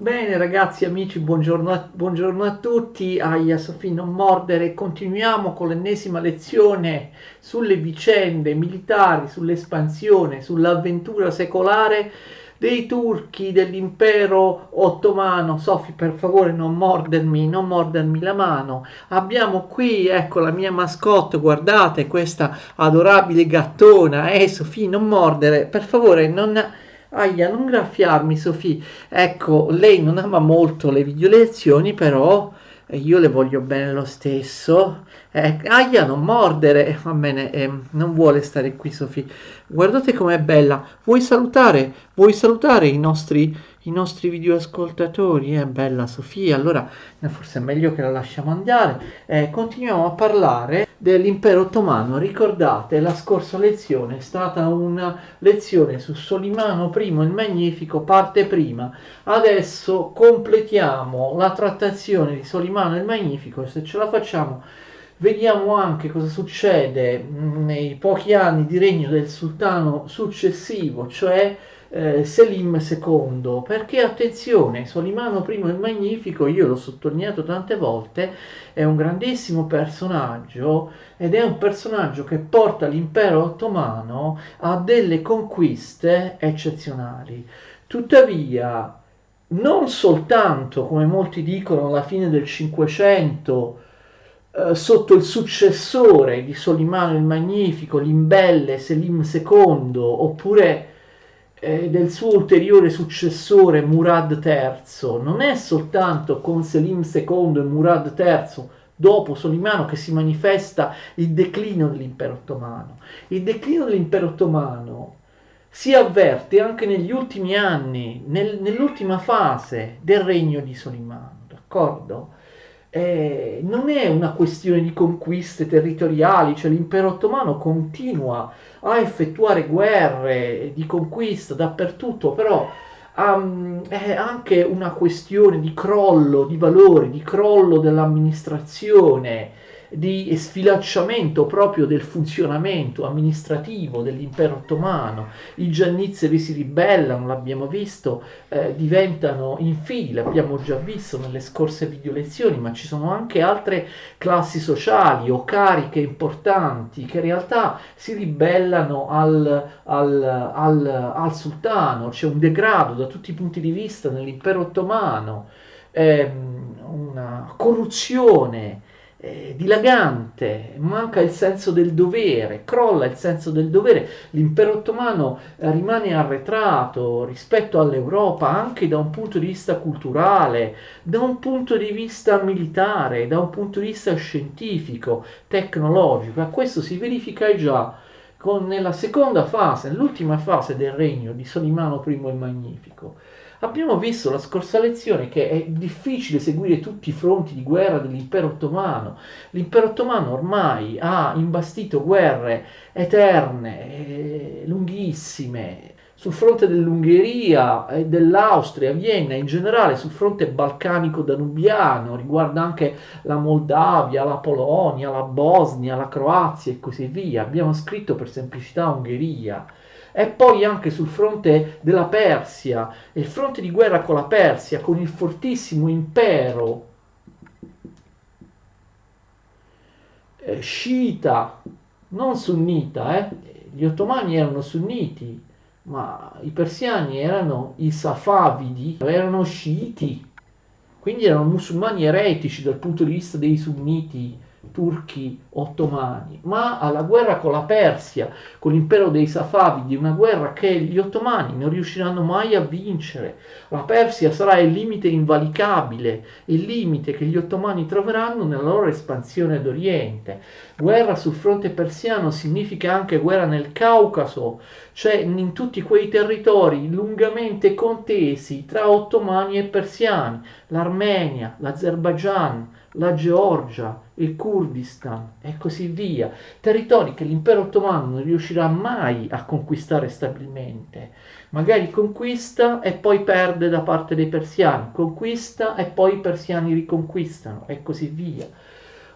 Bene ragazzi, amici, buongiorno a tutti. Aia Sofì, non mordere. Continuiamo con l'ennesima lezione sulle vicende militari, sull'espansione, sull'avventura secolare dei turchi dell'impero ottomano. Sofì, per favore, non mordermi la mano. Abbiamo qui, ecco, la mia mascotte, guardate, questa adorabile gattona. Sofì, non mordere, per favore, non... Aia, non graffiarmi, Sofì. Ecco, lei non ama molto le video lezioni, però io le voglio bene lo stesso. Aia, non mordere. Va bene, non vuole stare qui, Sofì. Guardate com'è bella. Vuoi salutare? Vuoi salutare i nostri videoascoltatori? È bella, Sofì. Allora, forse è meglio che la lasciamo andare. Continuiamo a parlare dell'impero ottomano. Ricordate, la scorsa lezione è stata una lezione su Solimano I il Magnifico, parte prima. Adesso completiamo la trattazione di Solimano il Magnifico e se ce la facciamo vediamo anche cosa succede nei pochi anni di regno del sultano successivo, cioè Selim II, perché attenzione, Solimano I il Magnifico, io l'ho sottolineato tante volte, è un grandissimo personaggio ed è un personaggio che porta l'impero ottomano a delle conquiste eccezionali. Tuttavia, non soltanto, come molti dicono, alla fine del Cinquecento, sotto il successore di Solimano il Magnifico, l'imbelle Selim II, oppure del suo ulteriore successore Murad III, non è soltanto con Selim II e Murad III dopo Solimano che si manifesta il declino dell'impero ottomano. Il declino dell'impero ottomano si avverte anche negli ultimi anni, nell'ultima fase del regno di Solimano, d'accordo? Non è una questione di conquiste territoriali, cioè l'impero ottomano continua a effettuare guerre di conquista dappertutto, però è anche una questione di crollo di valori, di crollo dell'amministrazione, di sfilacciamento proprio del funzionamento amministrativo dell'impero ottomano. I giannizzeri si ribellano, l'abbiamo visto, diventano infidi, l'abbiamo già visto nelle scorse video lezioni, ma ci sono anche altre classi sociali o cariche importanti che in realtà si ribellano al sultano. C'è un degrado da tutti i punti di vista nell'impero ottomano, una corruzione dilagante, manca il senso del dovere, crolla il senso del dovere, l'impero ottomano rimane arretrato rispetto all'Europa anche da un punto di vista culturale, da un punto di vista militare, da un punto di vista scientifico, tecnologico, e questo si verifica già nella seconda fase, nell'ultima fase del regno di Solimano I il Magnifico. Abbiamo visto la scorsa lezione che è difficile seguire tutti i fronti di guerra dell'impero ottomano. L'impero ottomano ormai ha imbastito guerre eterne, lunghissime, sul fronte dell'Ungheria e dell'Austria, Vienna, in generale sul fronte balcanico-danubiano, riguarda anche la Moldavia, la Polonia, la Bosnia, la Croazia e così via. Abbiamo scritto per semplicità Ungheria. E poi anche sul fronte della Persia, il fronte di guerra con la Persia, con il fortissimo impero sciita, non sunnita, gli ottomani erano sunniti, ma i persiani erano i safavidi, erano sciiti, quindi erano musulmani eretici dal punto di vista dei sunniti turchi ottomani, ma alla guerra con la Persia, con l'impero dei Safavidi, una guerra che gli ottomani non riusciranno mai a vincere. La Persia sarà il limite invalicabile, il limite che gli ottomani troveranno nella loro espansione d'Oriente. Guerra sul fronte persiano significa anche guerra nel Caucaso, cioè in tutti quei territori lungamente contesi tra ottomani e persiani, l'Armenia, l'Azerbaigian, la Georgia, il Kurdistan e così via, territori che l'impero ottomano non riuscirà mai a conquistare stabilmente. Magari conquista e poi perde da parte dei persiani, conquista e poi i persiani riconquistano e così via.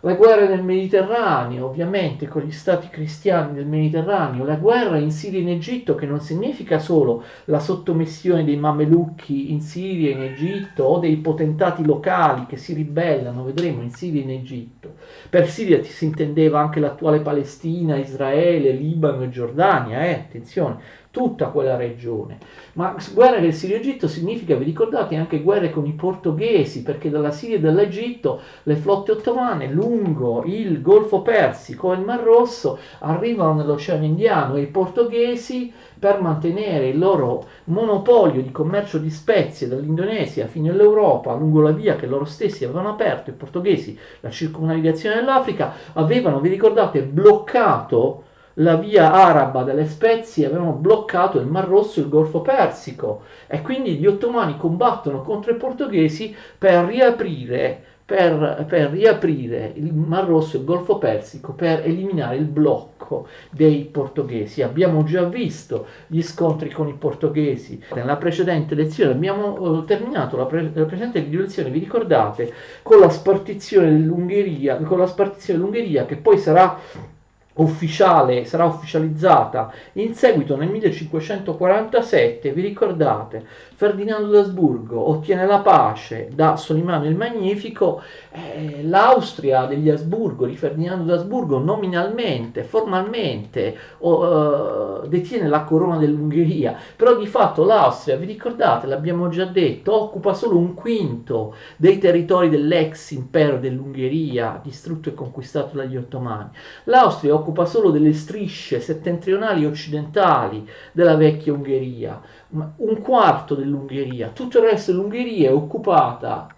Le guerre nel Mediterraneo, ovviamente con gli stati cristiani del Mediterraneo, la guerra in Siria e in Egitto, che non significa solo la sottomissione dei mamelucchi in Siria e in Egitto o dei potentati locali che si ribellano, vedremo in Siria e in Egitto. Per Siria si intendeva anche l'attuale Palestina, Israele, Libano e Giordania, attenzione, tutta quella regione. Ma guerra del Siria e Egitto significa, vi ricordate, anche guerre con i portoghesi, perché dalla Siria e dall'Egitto le flotte ottomane lungo il Golfo Persico e il Mar Rosso arrivano nell'Oceano Indiano e i portoghesi, per mantenere il loro monopolio di commercio di spezie dall'Indonesia fino all'Europa, lungo la via che loro stessi avevano aperto, i portoghesi, la circumnavigazione dell'Africa, avevano, vi ricordate, bloccato la via araba delle spezie, avevano bloccato il Mar Rosso e il Golfo Persico, e quindi gli ottomani combattono contro i portoghesi per riaprire il Mar Rosso e il Golfo Persico, per eliminare il blocco dei portoghesi. Abbiamo già visto gli scontri con i portoghesi nella precedente lezione, abbiamo terminato la precedente lezione, vi ricordate, con la spartizione dell'Ungheria, che poi sarà ufficializzata in seguito nel 1547. Vi ricordate, Ferdinando d'Asburgo ottiene la pace da Solimano il Magnifico. L'Austria degli Asburgo, di Ferdinando d'Asburgo, nominalmente, formalmente detiene la corona dell'Ungheria, però di fatto l'Austria, vi ricordate, l'abbiamo già detto, occupa solo un quinto dei territori dell'ex impero dell'Ungheria, distrutto e conquistato dagli ottomani. L'Austria occupa solo delle strisce settentrionali e occidentali della vecchia Ungheria, un quarto dell'Ungheria. Tutto il resto dell'Ungheria è occupata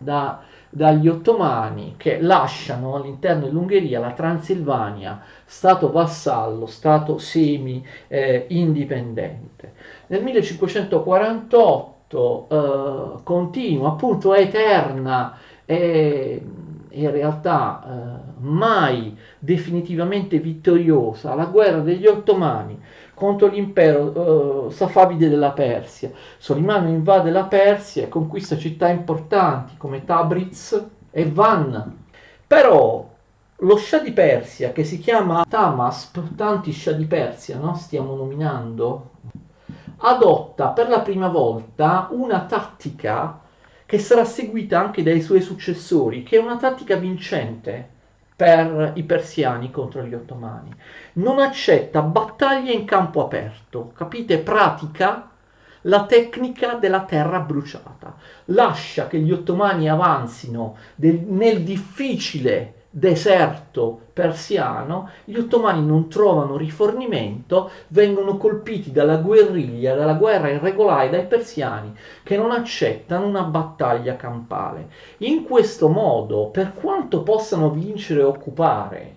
dagli ottomani, che lasciano all'interno dell'Ungheria la Transilvania, stato vassallo, stato semi-indipendente. Nel 1548 continua, appunto, eterna e in realtà mai definitivamente vittoriosa la guerra degli ottomani contro l'impero safavide della Persia. Solimano invade la Persia e conquista città importanti come Tabriz e Van. Però lo scià di Persia, che si chiama Tahmasp, tanti scià di Persia, no? Stiamo nominando, adotta per la prima volta una tattica che sarà seguita anche dai suoi successori, che è una tattica vincente per i persiani contro gli ottomani. Non accetta battaglie in campo aperto, capite? Pratica la tecnica della terra bruciata. Lascia che gli ottomani avanzino nel difficile deserto persiano, gli ottomani non trovano rifornimento, vengono colpiti dalla guerriglia, dalla guerra irregolare dai persiani, che non accettano una battaglia campale. In questo modo, per quanto possano vincere e occupare,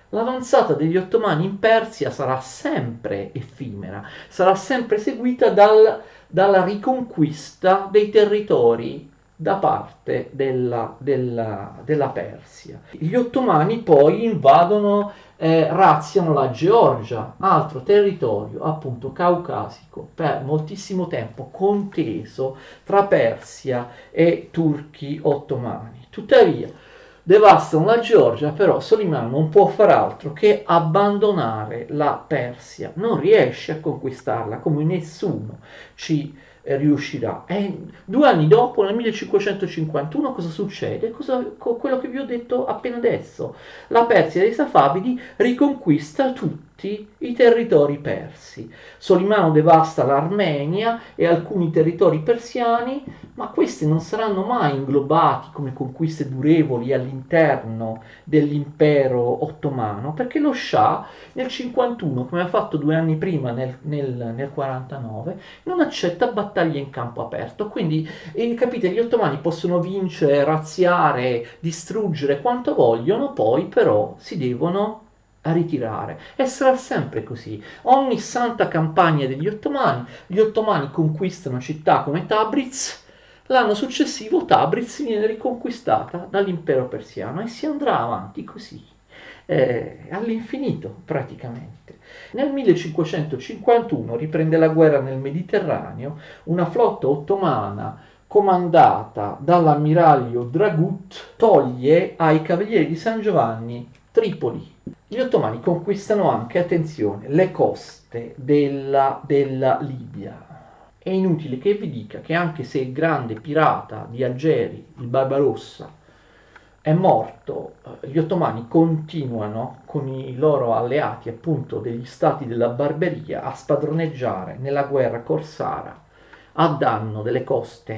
l'avanzata degli ottomani in Persia sarà sempre effimera, sarà sempre seguita dalla riconquista dei territori da parte della Persia. Gli ottomani poi invadono, razziano la Georgia, altro territorio appunto caucasico, per moltissimo tempo conteso tra Persia e turchi ottomani. Tuttavia, devastano la Georgia, però Solimano non può far altro che abbandonare la Persia, non riesce a conquistarla, come nessuno ci riuscirà. E 2 anni dopo, nel 1551, cosa succede? Quello che vi ho detto appena adesso. La Persia dei Safavidi riconquista tutti i territori persi. Solimano devasta l'Armenia e alcuni territori persiani, ma questi non saranno mai inglobati come conquiste durevoli all'interno dell'impero ottomano, perché lo Shah nel 51, come ha fatto 2 anni prima nel 49, non accetta battaglie in campo aperto. Quindi capite, gli ottomani possono vincere, razziare, distruggere quanto vogliono, poi però si devono ritirare, e sarà sempre così. Ogni santa campagna degli ottomani, gli ottomani conquistano città come Tabriz, l'anno successivo Tabriz viene riconquistata dall'impero persiano e si andrà avanti così, all'infinito praticamente. Nel 1551 riprende la guerra nel Mediterraneo, una flotta ottomana comandata dall'ammiraglio Dragut, toglie ai cavalieri di San Giovanni Tripoli. Gli ottomani conquistano anche, attenzione, le coste della Libia. È inutile che vi dica che anche se il grande pirata di Algeri, il Barbarossa, è morto, gli ottomani continuano con i loro alleati, appunto degli stati della Barberia, a spadroneggiare nella guerra corsara a danno delle coste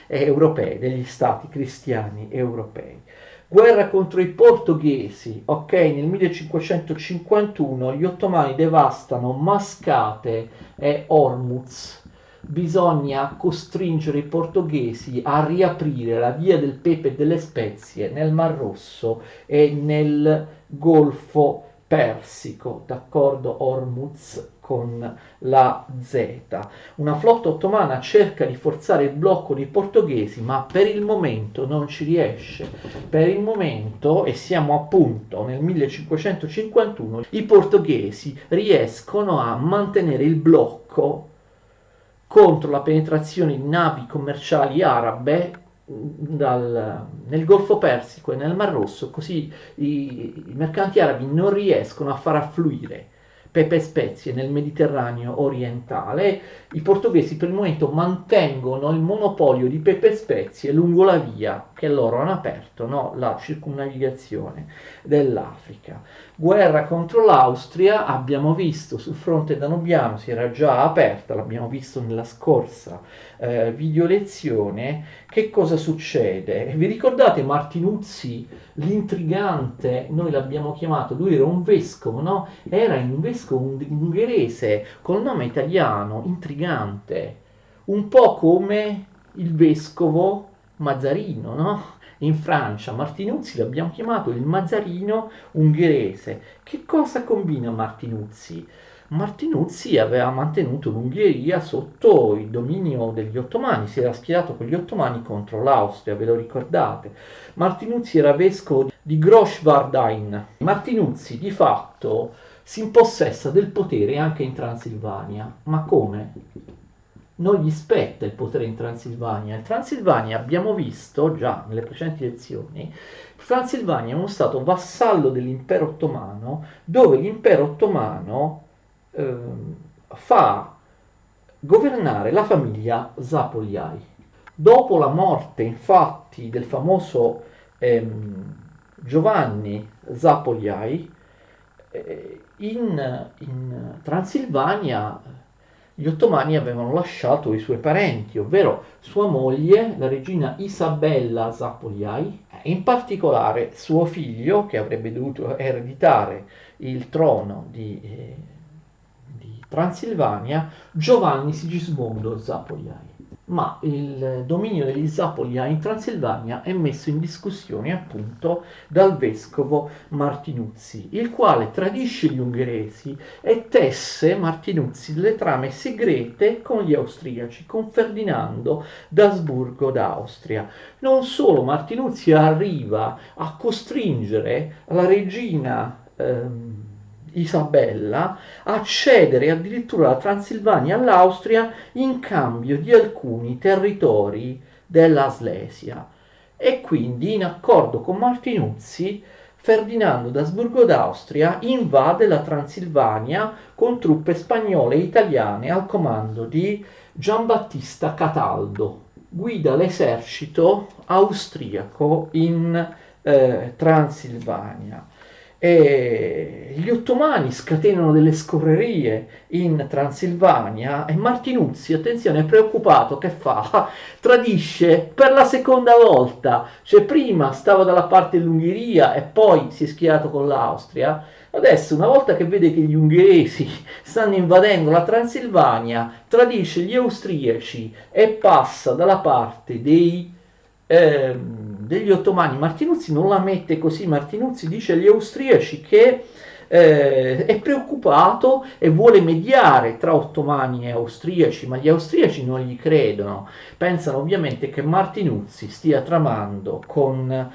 europee, degli stati cristiani europei. Guerra contro i portoghesi, ok, nel 1551 gli ottomani devastano Mascate e Ormuz. Bisogna costringere i portoghesi a riaprire la via del pepe e delle spezie nel Mar Rosso e nel Golfo Persico, d'accordo? Ormuz con la Z. Una flotta ottomana cerca di forzare il blocco dei portoghesi, ma per il momento non ci riesce. Per il momento, e siamo appunto nel 1551, i portoghesi riescono a mantenere il blocco contro la penetrazione di navi commerciali arabe nel Golfo Persico e nel Mar Rosso, così i mercanti arabi non riescono a far affluire pepe e spezie nel Mediterraneo orientale. I portoghesi per il momento mantengono il monopolio di pepe e spezie lungo la via che loro hanno aperto, no? La circumnavigazione dell'Africa. Guerra contro l'Austria, abbiamo visto sul fronte danubiano si era già aperta, l'abbiamo visto nella scorsa video lezione. Che cosa succede? Vi ricordate Martinuzzi, l'intrigante? Noi l'abbiamo chiamato, lui era un vescovo, no? Era un vescovo ungherese col nome italiano, intrigante, un po' come il vescovo Mazzarino, no? In Francia Martinuzzi l'abbiamo chiamato il Mazzarino ungherese. Che cosa combina Martinuzzi? Martinuzzi aveva mantenuto l'Ungheria sotto il dominio degli ottomani, si era schierato con gli ottomani contro l'Austria, ve lo ricordate? Martinuzzi era vescovo di Grosswardein. Martinuzzi di fatto si impossessa del potere anche in Transilvania. Ma come? Non gli spetta il potere in Transilvania. In Transilvania abbiamo visto già nelle precedenti lezioni, Transilvania è uno stato vassallo dell'impero ottomano, dove l'impero ottomano fa governare la famiglia Zapolyai. Dopo la morte, infatti, del famoso Giovanni Zapolyai, in Transilvania gli ottomani avevano lasciato i suoi parenti, ovvero sua moglie, la regina Isabella Zapolyai, e in particolare suo figlio, che avrebbe dovuto ereditare il trono di Transilvania, Giovanni Sigismondo Zapolyai. Ma il dominio degli Zapolyai in Transilvania è messo in discussione appunto dal vescovo Martinuzzi, il quale tradisce gli ungheresi e tesse Martinuzzi delle trame segrete con gli austriaci, con Ferdinando d'Asburgo d'Austria. Non solo, Martinuzzi arriva a costringere la regina Isabella a cedere addirittura la Transilvania all'Austria in cambio di alcuni territori della Slesia. E quindi, in accordo con Martinuzzi, Ferdinando d'Asburgo d'Austria invade la Transilvania con truppe spagnole e italiane al comando di Giambattista Cataldo. Guida l'esercito austriaco in Transilvania. E gli ottomani scatenano delle scorrerie in Transilvania e Martinuzzi, attenzione, è preoccupato, che fa? Tradisce per la seconda volta, cioè prima stava dalla parte dell'Ungheria e poi si è schierato con l'Austria. Adesso, una volta che vede che gli ungheresi stanno invadendo la Transilvania, tradisce gli austriaci e passa dalla parte degli ottomani. Martinuzzi non la mette così, Martinuzzi dice agli austriaci che è preoccupato e vuole mediare tra ottomani e austriaci, ma gli austriaci non gli credono, pensano ovviamente che Martinuzzi stia tramando con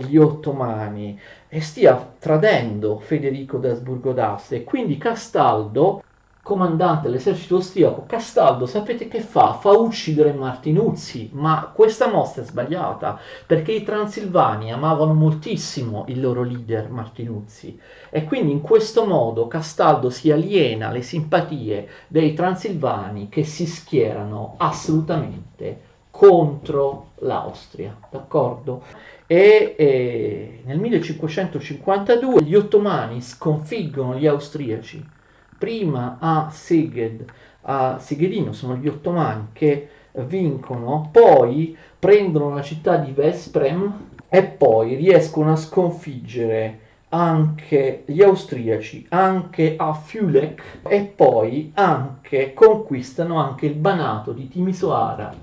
gli ottomani e stia tradendo Federico d'Asburgo d'Austria, e quindi Castaldo comandante dell'esercito austriaco, Castaldo, sapete che fa? Fa uccidere Martinuzzi, ma questa mossa è sbagliata, perché i transilvani amavano moltissimo il loro leader Martinuzzi, e quindi in questo modo Castaldo si aliena le simpatie dei transilvani che si schierano assolutamente contro l'Austria, d'accordo? Nel 1552 gli ottomani sconfiggono gli austriaci, prima a Szeged, a Szegedino sono gli ottomani che vincono, poi prendono la città di Veszprém e poi riescono a sconfiggere anche gli austriaci, anche a Fülek, e poi anche conquistano anche il Banato di Timisoara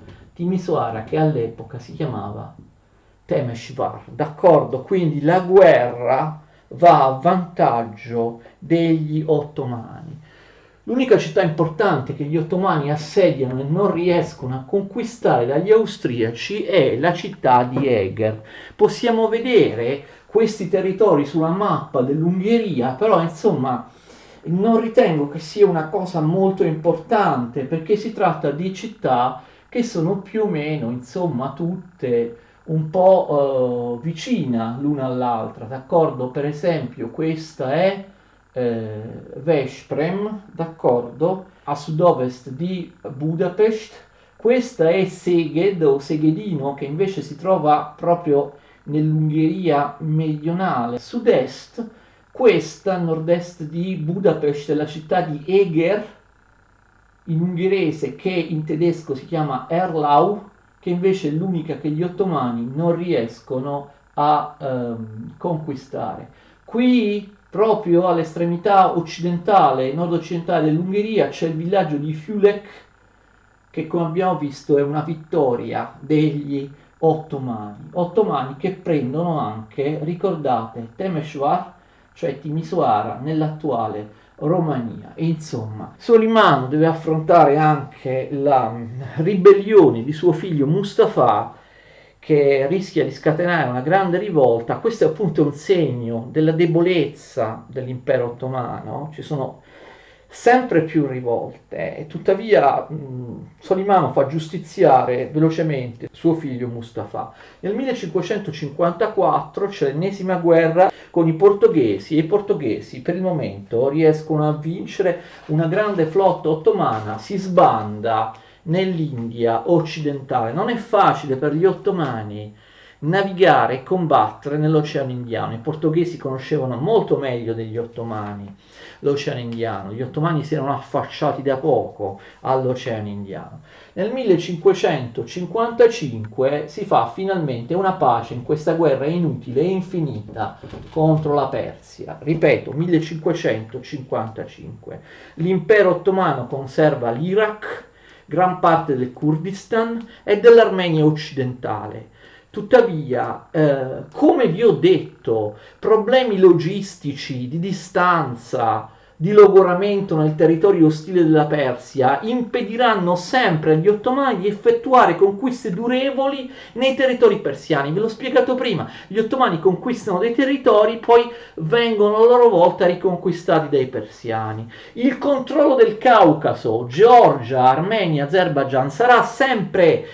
che all'epoca si chiamava Temeshvar, d'accordo? Quindi la guerra va a vantaggio degli ottomani. L'unica città importante che gli ottomani assediano e non riescono a conquistare dagli austriaci è la città di Eger. Possiamo vedere questi territori sulla mappa dell'Ungheria, però insomma non ritengo che sia una cosa molto importante, perché si tratta di città che sono più o meno, insomma, tutte un po' vicina l'una all'altra, d'accordo? Per esempio questa è Veszprém, d'accordo? A sud-ovest di Budapest. Questa è Szeged o Segedino, che invece si trova proprio nell'Ungheria meridionale. Sud-est, questa a nord-est di Budapest, la città di Eger, in ungherese, che in tedesco si chiama Erlau, che invece è l'unica che gli ottomani non riescono a conquistare. Qui, proprio all'estremità occidentale, nord-occidentale dell'Ungheria, c'è il villaggio di Fülek, che come abbiamo visto è una vittoria degli ottomani che prendono anche, ricordate, Temeshvar, cioè Timisoara, nell'attuale Romania. E insomma, Solimano deve affrontare anche la ribellione di suo figlio Mustafa, che rischia di scatenare una grande rivolta. Questo è appunto un segno della debolezza dell'impero ottomano. Ci sono sempre più rivolte e tuttavia Solimano fa giustiziare velocemente suo figlio Mustafa. Nel 1554 c'è l'ennesima guerra con i portoghesi, e i portoghesi per il momento riescono a vincere. Una grande flotta ottomana si sbanda nell'India occidentale. Non è facile per gli ottomani navigare e combattere nell'Oceano Indiano. I portoghesi conoscevano molto meglio degli ottomani l'Oceano Indiano. Gli ottomani si erano affacciati da poco all'Oceano Indiano. Nel 1555 si fa finalmente una pace in questa guerra inutile e infinita contro la Persia. Ripeto, 1555. L'impero ottomano conserva l'Iraq, gran parte del Kurdistan e dell'Armenia occidentale. Tuttavia, come vi ho detto, problemi logistici, di distanza, di logoramento nel territorio ostile della Persia impediranno sempre agli ottomani di effettuare conquiste durevoli nei territori persiani. Ve l'ho spiegato prima, gli ottomani conquistano dei territori, poi vengono a loro volta riconquistati dai persiani. Il controllo del Caucaso, Georgia, Armenia, Azerbaijan sarà sempre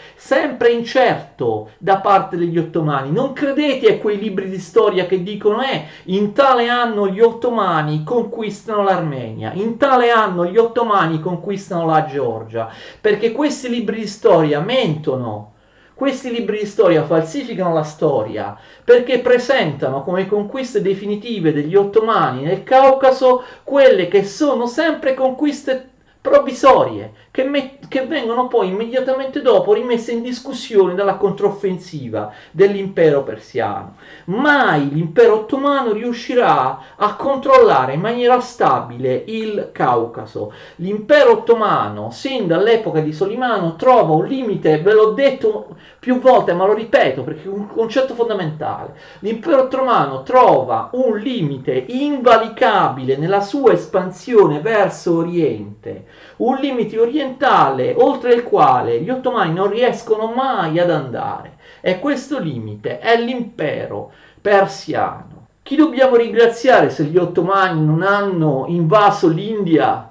incerto da parte degli ottomani. Non credete a quei libri di storia che dicono in tale anno gli ottomani conquistano l'Armenia, in tale anno gli ottomani conquistano la Georgia, perché questi libri di storia mentono. Questi libri di storia falsificano la storia, perché presentano come conquiste definitive degli ottomani nel Caucaso quelle che sono sempre conquiste provvisorie, che vengono poi immediatamente dopo rimesse in discussione dalla controffensiva dell'impero persiano. Mai l'impero ottomano riuscirà a controllare in maniera stabile il Caucaso. L'impero ottomano, sin dall'epoca di Solimano, trova un limite, ve l'ho detto più volte, ma lo ripeto perché è un concetto fondamentale. L'impero ottomano trova un limite invalicabile nella sua espansione verso Oriente, un limite orientale oltre il quale gli ottomani non riescono mai ad andare, e questo limite è l'impero persiano. Chi dobbiamo ringraziare se gli ottomani non hanno invaso l'India,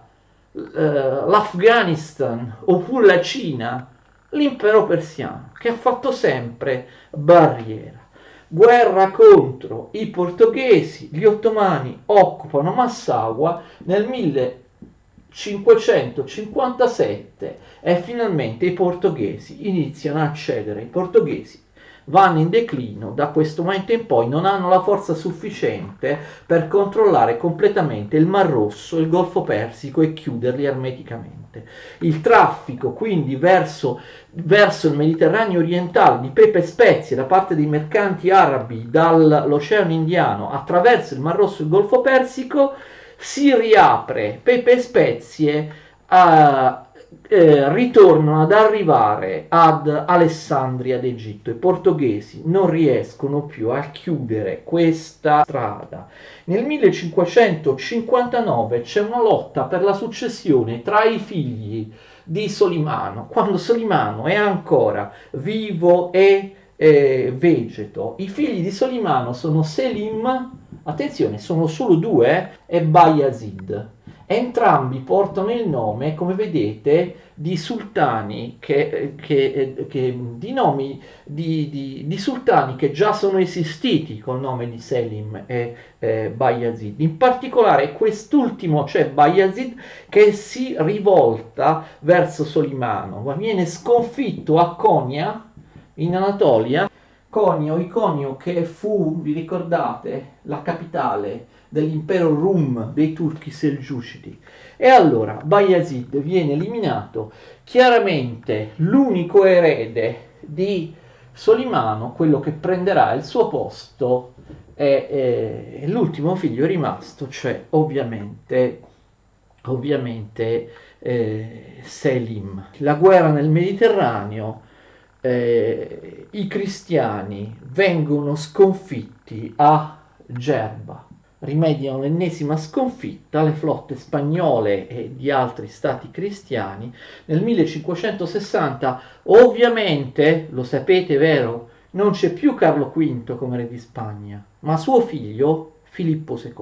l'Afghanistan oppure la Cina, l'impero persiano che ha fatto sempre barriera. Guerra contro i portoghesi, gli ottomani occupano Massaua nel 1557 e finalmente i portoghesi iniziano a cedere. I portoghesi vanno in declino, da questo momento in poi non hanno la forza sufficiente per controllare completamente il Mar Rosso e il Golfo Persico e chiuderli ermeticamente. Il traffico quindi verso il Mediterraneo orientale di pepe e spezie da parte dei mercanti arabi dall'Oceano Indiano attraverso il Mar Rosso e il Golfo Persico si riapre, pepe e spezie ritornano ad arrivare ad Alessandria d'Egitto. I portoghesi non riescono più a chiudere questa strada. Nel 1559 c'è una lotta per la successione tra i figli di Solimano, quando Solimano è ancora vivo e vegeto. I figli di Solimano sono Selim, attenzione, sono solo due, e Bayazid. Entrambi portano il nome, come vedete, di sultani di nomi di sultani che già sono esistiti col nome di Selim e Bayazid. In particolare quest'ultimo, cioè Bayazid, che si rivolta verso Solimano, ma viene sconfitto a Konya in Anatolia. Iconio che fu, vi ricordate, la capitale dell'impero Rum dei turchi selgiucidi. E allora Bayazid viene eliminato. Chiaramente l'unico erede di Solimano, quello che prenderà il suo posto, è l'ultimo figlio rimasto, cioè ovviamente Selim. La guerra nel Mediterraneo, i cristiani vengono sconfitti a Gerba, rimediano l'ennesima sconfitta alle flotte spagnole e di altri stati cristiani. Nel 1560 ovviamente, lo sapete vero, non c'è più Carlo V come re di Spagna, ma suo figlio Filippo II,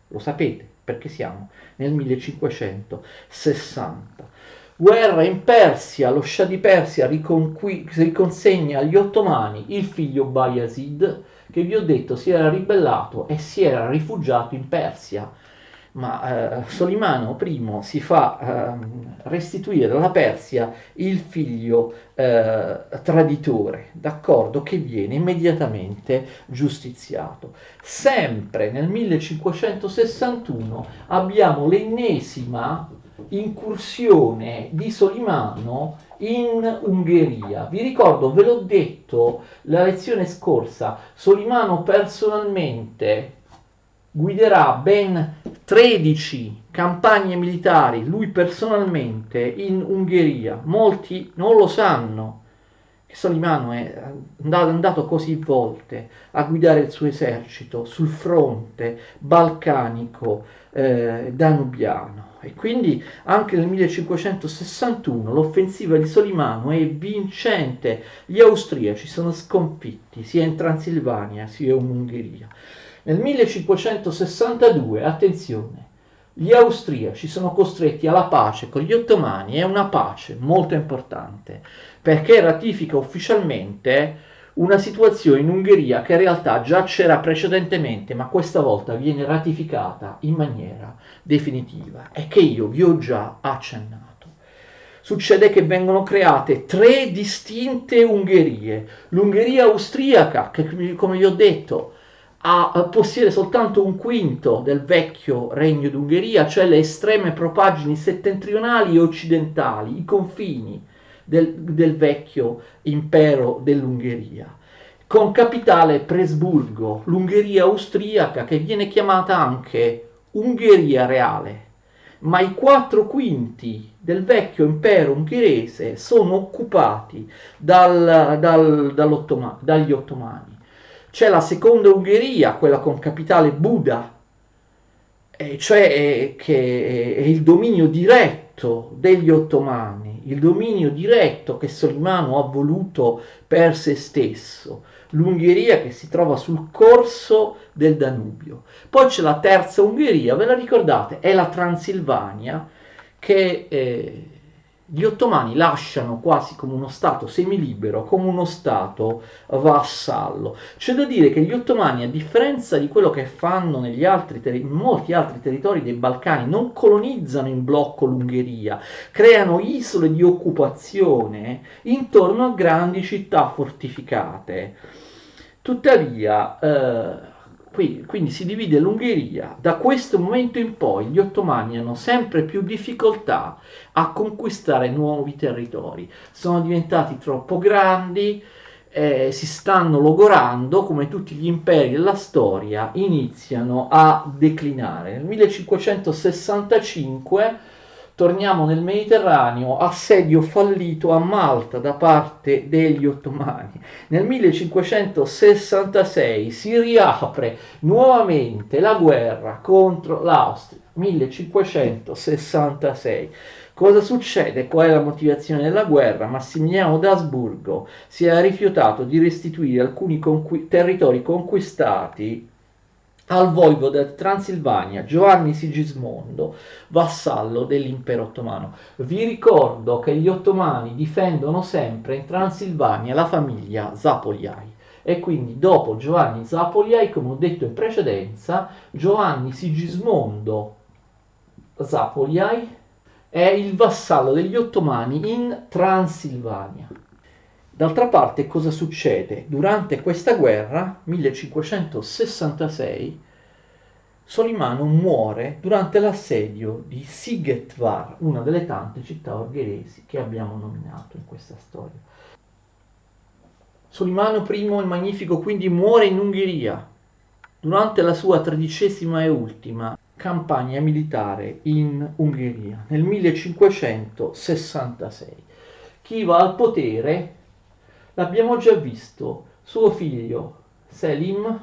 lo sapete perché siamo nel 1560. Guerra in Persia, lo scià di Persia riconsegna agli ottomani il figlio Bayazid, che vi ho detto si era ribellato e si era rifugiato in Persia, ma Solimano I si fa restituire dalla Persia il figlio traditore, d'accordo, che viene immediatamente giustiziato. Sempre nel 1561 abbiamo l'ennesima incursione di Solimano in Ungheria. Vi ricordo, ve l'ho detto la lezione scorsa, Solimano personalmente guiderà ben 13 campagne militari, lui personalmente, in Ungheria. Molti non lo sanno che Solimano è andato così volte a guidare il suo esercito sul fronte balcanico danubiano. E quindi anche nel 1561 l'offensiva di Solimano è vincente, gli austriaci sono sconfitti sia in Transilvania sia in Ungheria. Nel 1562, attenzione, gli austriaci sono costretti alla pace con gli ottomani, è una pace molto importante perché ratifica ufficialmente una situazione in Ungheria che in realtà già c'era precedentemente, ma questa volta viene ratificata in maniera definitiva e che io vi ho già accennato. Succede che vengono create 3 distinte Ungherie. L'Ungheria austriaca, che come vi ho detto possiede soltanto un quinto del vecchio regno d'Ungheria, cioè le estreme propagini settentrionali e occidentali, i confini del vecchio impero dell'Ungheria, con capitale Presburgo, l'Ungheria austriaca, che viene chiamata anche Ungheria reale, ma i 4 quinti del vecchio impero ungherese sono occupati dagli ottomani. C'è la seconda Ungheria, quella con capitale Buda, cioè che è il dominio diretto degli ottomani, il dominio diretto che Solimano ha voluto per se stesso, l'Ungheria che si trova sul corso del Danubio. Poi c'è la terza Ungheria, ve la ricordate? È la Transilvania, che gli ottomani lasciano quasi come uno stato semilibero, come uno stato vassallo. C'è da dire che gli ottomani, a differenza di quello che fanno in molti altri territori dei Balcani, non colonizzano in blocco l'Ungheria, creano isole di occupazione intorno a grandi città fortificate. Tuttavia, quindi si divide l'Ungheria. Da questo momento in poi gli ottomani hanno sempre più difficoltà a conquistare nuovi territori. Sono diventati troppo grandi, si stanno logorando, come tutti gli imperi della storia, iniziano a declinare. Nel 1565 torniamo nel Mediterraneo, assedio fallito a Malta da parte degli ottomani. Nel 1566 si riapre nuovamente la guerra contro l'Austria. 1566. Cosa succede? Qual è la motivazione della guerra? Massimiliano d'Asburgo si è rifiutato di restituire alcuni territori conquistati al voivoda di Transilvania Giovanni Sigismondo, vassallo dell'impero ottomano. Vi ricordo che gli ottomani difendono sempre in Transilvania la famiglia Zapoliai e quindi dopo Giovanni Zapoliai, come ho detto in precedenza, Giovanni Sigismondo Zapoliai è il vassallo degli ottomani in Transilvania. D'altra parte, cosa succede? Durante questa guerra, 1566, Solimano muore durante l'assedio di Szigetvar, una delle tante città ungheresi che abbiamo nominato in questa storia. Solimano I il Magnifico quindi muore in Ungheria durante la sua 13ª e ultima campagna militare in Ungheria nel 1566. Chi va al potere? L'abbiamo già visto, suo figlio Selim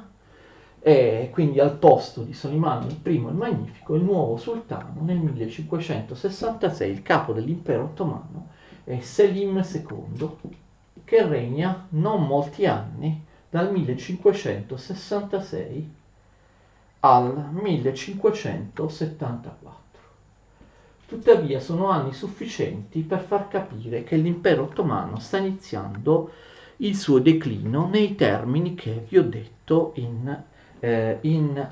è quindi al posto di Solimano I il Magnifico, il nuovo sultano nel 1566, il capo dell'impero ottomano è Selim II, che regna non molti anni, dal 1566 al 1574. Tuttavia sono anni sufficienti per far capire che l'impero ottomano sta iniziando il suo declino nei termini che vi ho detto in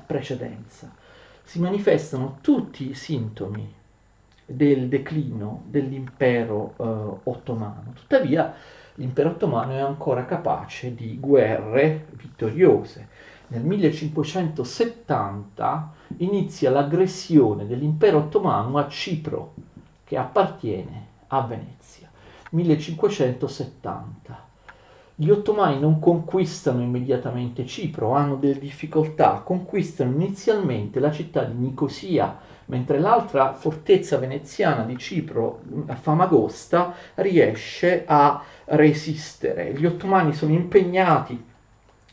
precedenza. Si manifestano tutti i sintomi del declino dell'impero ottomano. Tuttavia l'impero ottomano è ancora capace di guerre vittoriose. Nel 1570 inizia l'aggressione dell'impero ottomano a Cipro, che appartiene a Venezia. 1570. Gli ottomani non conquistano immediatamente Cipro, hanno delle difficoltà, conquistano inizialmente la città di Nicosia, mentre l'altra fortezza veneziana di Cipro, Famagosta, riesce a resistere. Gli ottomani sono impegnati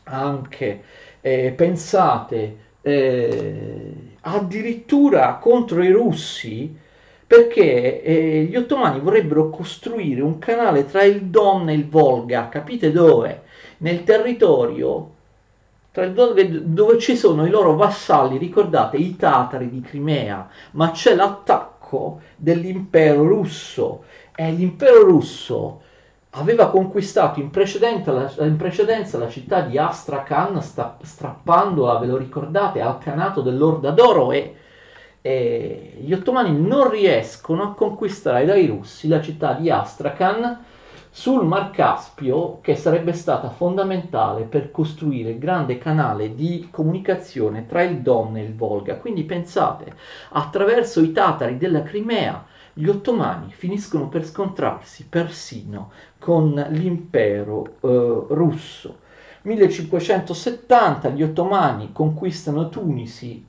anche, pensate, addirittura contro i russi, perché gli ottomani vorrebbero costruire un canale tra il Don e il Volga, capite dove? Nel territorio dove ci sono i loro vassalli, ricordate, i tatari di Crimea, ma c'è l'attacco dell'impero russo e l'impero russo aveva conquistato in precedenza la città di Astrakhan, strappandola, ve lo ricordate, al Khanato dell'Orda d'Oro, e gli ottomani non riescono a conquistare dai russi la città di Astrakhan sul Mar Caspio, che sarebbe stata fondamentale per costruire il grande canale di comunicazione tra il Don e il Volga. Quindi pensate, attraverso i tatari della Crimea, gli ottomani finiscono per scontrarsi persino con l'impero russo. 1570 gli ottomani conquistano Tunisi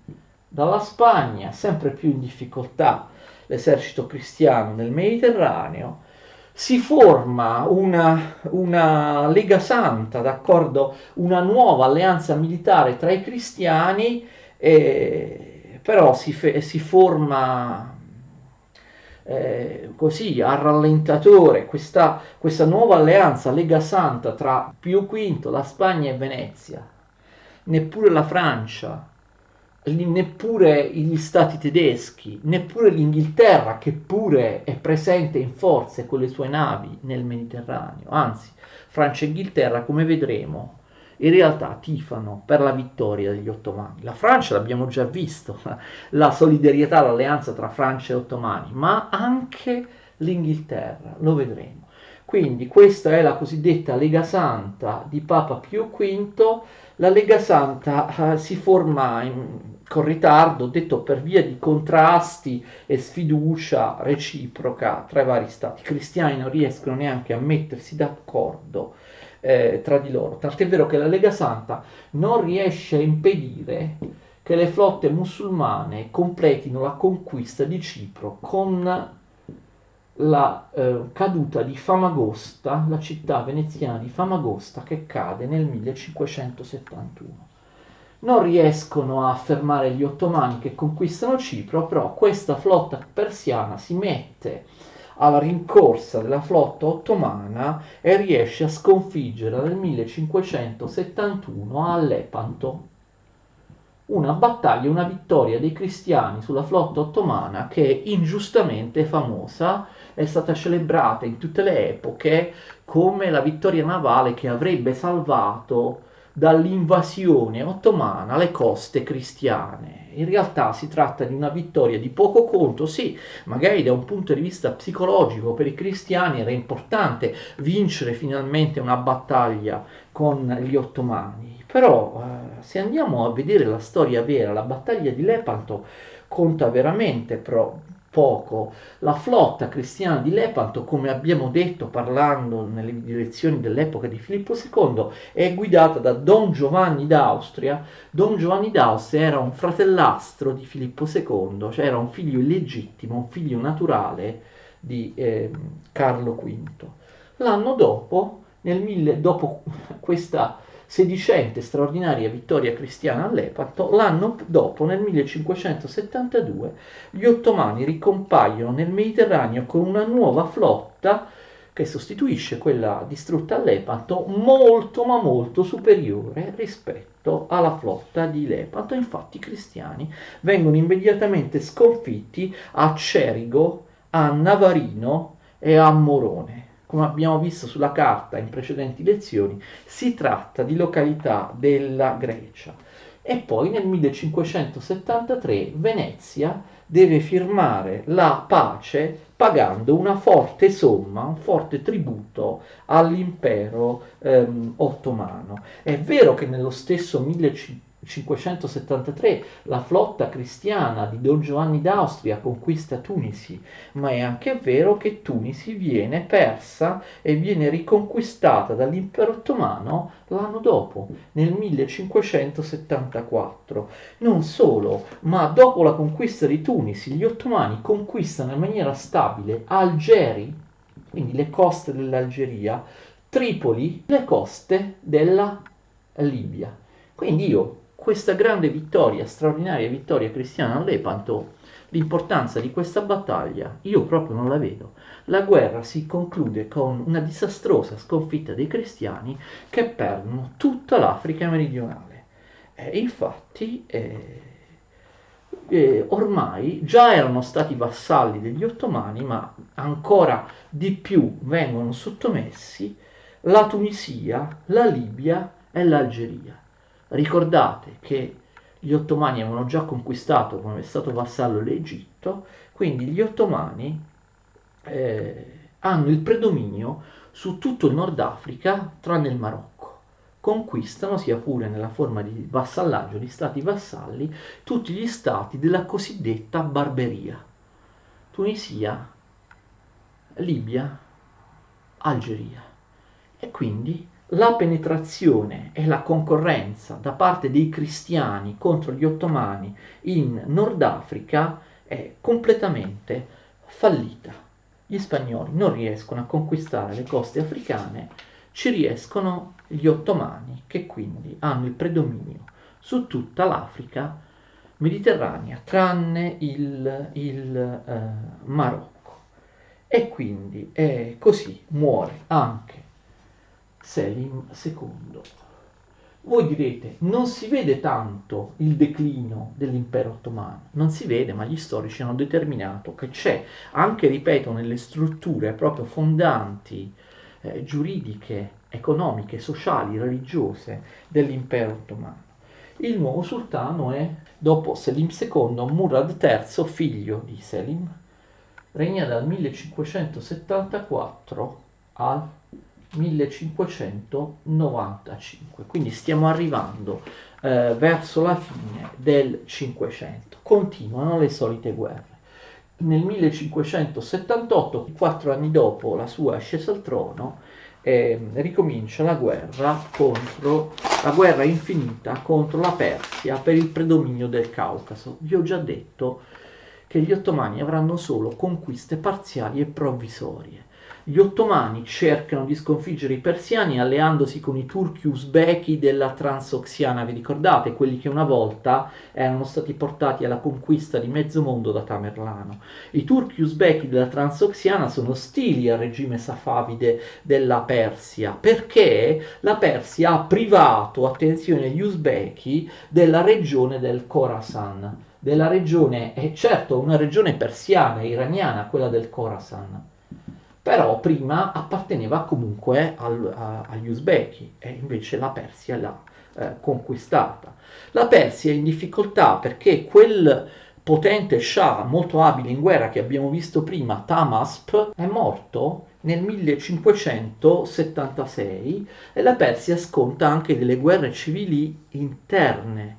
dalla Spagna, sempre più in difficoltà l'esercito cristiano nel Mediterraneo. Si forma una Lega Santa, d'accordo? Una nuova alleanza militare tra i cristiani, però si forma così a rallentatore questa nuova alleanza Lega Santa tra Pio V, la Spagna e Venezia. Neppure la Francia neppure gli stati tedeschi, neppure l'Inghilterra, che pure è presente in forze con le sue navi nel Mediterraneo. Anzi, Francia e Inghilterra, come vedremo, in realtà tifano per la vittoria degli ottomani. La Francia l'abbiamo già visto, la solidarietà, l'alleanza tra Francia e ottomani, ma anche l'Inghilterra, lo vedremo. Quindi questa è la cosiddetta Lega Santa di Papa Pio V. La Lega Santa si forma con ritardo, detto per via di contrasti e sfiducia reciproca tra i vari stati. I cristiani non riescono neanche a mettersi d'accordo tra di loro. Tant'è vero che la Lega Santa non riesce a impedire che le flotte musulmane completino la conquista di Cipro con la caduta di Famagosta, la città veneziana di Famagosta, che cade nel 1571. Non riescono a fermare gli ottomani che conquistano Cipro, però questa flotta persiana si mette alla rincorsa della flotta ottomana e riesce a sconfiggerla nel 1571 a Lepanto. Una battaglia, una vittoria dei cristiani sulla flotta ottomana che ingiustamente è famosa, è stata celebrata in tutte le epoche come la vittoria navale che avrebbe salvato dall'invasione ottomana le coste cristiane. In realtà si tratta di una vittoria di poco conto, sì, magari da un punto di vista psicologico per i cristiani era importante vincere finalmente una battaglia con gli ottomani, però se andiamo a vedere la storia vera, la battaglia di Lepanto conta veramente poco. La flotta cristiana di Lepanto, come abbiamo detto parlando nelle direzioni dell'epoca di Filippo II, è guidata da Don Giovanni d'Austria. Don Giovanni d'Austria era un fratellastro di Filippo II, cioè era un figlio illegittimo, un figlio naturale di Carlo V. L'anno dopo, dopo questa sedicente straordinaria vittoria cristiana a Lepanto, l'anno dopo, nel 1572, gli ottomani ricompaiono nel Mediterraneo con una nuova flotta che sostituisce quella distrutta a Lepanto, molto ma molto superiore rispetto alla flotta di Lepanto. Infatti i cristiani vengono immediatamente sconfitti a Cerigo, a Navarino e a Morone. Come abbiamo visto sulla carta in precedenti lezioni, si tratta di località della Grecia. E poi nel 1573 Venezia deve firmare la pace pagando una forte somma, un forte tributo all'impero ottomano. È vero che nello stesso 1573 la flotta cristiana di Don Giovanni d'Austria conquista Tunisi, ma è anche vero che Tunisi viene persa e viene riconquistata dall'impero ottomano l'anno dopo, nel 1574. Non solo, ma dopo la conquista di Tunisi, gli ottomani conquistano in maniera stabile Algeri, quindi le coste dell'Algeria, Tripoli, le coste della Libia. Quindi questa grande vittoria, straordinaria vittoria cristiana a Lepanto, l'importanza di questa battaglia, io proprio non la vedo. La guerra si conclude con una disastrosa sconfitta dei cristiani che perdono tutta l'Africa meridionale. Infatti, ormai già erano stati vassalli degli ottomani, ma ancora di più vengono sottomessi la Tunisia, la Libia e l'Algeria. Ricordate che gli ottomani avevano già conquistato, come è stato vassallo, l'Egitto, quindi gli ottomani hanno il predominio su tutto il Nord Africa tranne il Marocco. Conquistano, sia pure nella forma di vassallaggio di stati vassalli, tutti gli stati della cosiddetta Barberia: Tunisia, Libia, Algeria. E quindi la penetrazione e la concorrenza da parte dei cristiani contro gli ottomani in Nord Africa è completamente fallita. Gli spagnoli non riescono a conquistare le coste africane, ci riescono gli ottomani, che quindi hanno il predominio su tutta l'Africa mediterranea, tranne il Marocco. E quindi così muore anche Selim II. Voi direte, non si vede tanto il declino dell'impero ottomano, non si vede, ma gli storici hanno determinato che c'è, anche ripeto, nelle strutture proprio fondanti, giuridiche, economiche, sociali, religiose dell'impero ottomano. Il nuovo sultano è, dopo Selim II, Murad III, figlio di Selim, regna dal 1574 al 1595, quindi stiamo arrivando verso la fine del 500. Continuano le solite guerre. Nel 1578, 4 anni dopo la sua ascesa al trono, ricomincia la guerra infinita contro la Persia per il predominio del Caucaso. Vi ho già detto che gli ottomani avranno solo conquiste parziali e provvisorie. Gli ottomani cercano di sconfiggere i persiani alleandosi con i turchi uzbeki della Transoxiana, vi ricordate? Quelli che una volta erano stati portati alla conquista di mezzo mondo da Tamerlano. I turchi uzbeki della Transoxiana sono ostili al regime safavide della Persia, perché la Persia ha privato, attenzione, gli uzbeki della regione del Khorasan, della regione, certo una regione persiana, iraniana, quella del Khorasan, però prima apparteneva comunque agli uzbeki e invece la Persia l'ha conquistata. La Persia è in difficoltà perché quel potente Shah molto abile in guerra che abbiamo visto prima, Tahmasp, è morto nel 1576 e la Persia sconta anche delle guerre civili interne,